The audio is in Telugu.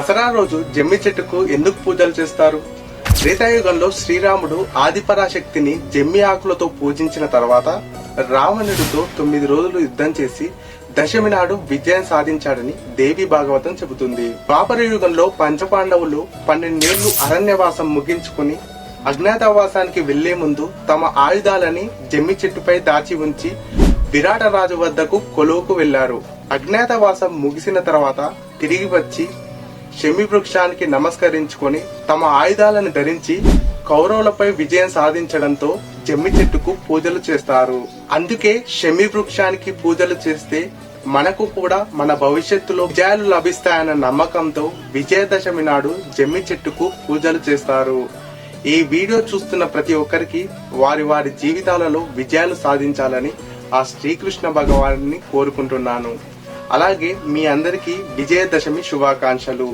దసరా రోజు జమ్మి చెట్టుకు ఎందుకు పూజలు చేస్తారు? త్రేతాయుగంలో శ్రీరాముడు ఆదిపరాశక్తిని జమ్మి ఆకులతో పూజించిన తర్వాత రావణుడితో 9 రోజులు యుద్ధం చేసి దశమి నాడు విజయం సాధించాడని దేవి భాగవతం చెబుతుంది. ద్వాపర యుగంలో పంచపాండవులు 12 ఏళ్లు అరణ్యవాసం ముగించుకుని అజ్ఞాతవాసానికి వెళ్లే ముందు తమ ఆయుధాలని జమ్మి చెట్టుపై దాచి ఉంచి విరాట రాజు వద్దకు కొలువుకు వెళ్లారు. అజ్ఞాతవాసం ముగిసిన తర్వాత తిరిగి వచ్చి శమి వృక్షానికి నమస్కరించుకొని తమ ఆయుధాలను ధరించి కౌరవులపై విజయం సాధించడంతో జమ్మి చెట్టుకు పూజలు చేస్తారు. అందుకే శమి వృక్షానికి పూజలు చేస్తే మనకు కూడా మన భవిష్యత్తులో విజయాలు లభిస్తాయన్న నమ్మకంతో విజయదశమి నాడు జమ్మి చెట్టుకు పూజలు చేస్తారు. ఈ వీడియో చూస్తున్న ప్రతి ఒక్కరికి వారి వారి జీవితాలలో విజయాలు సాధించాలని ఆ శ్రీకృష్ణ భగవాన్ని కోరుకుంటున్నాను. అలాగే మీ అందరికీ విజయదశమి శుభాకాంక్షలు.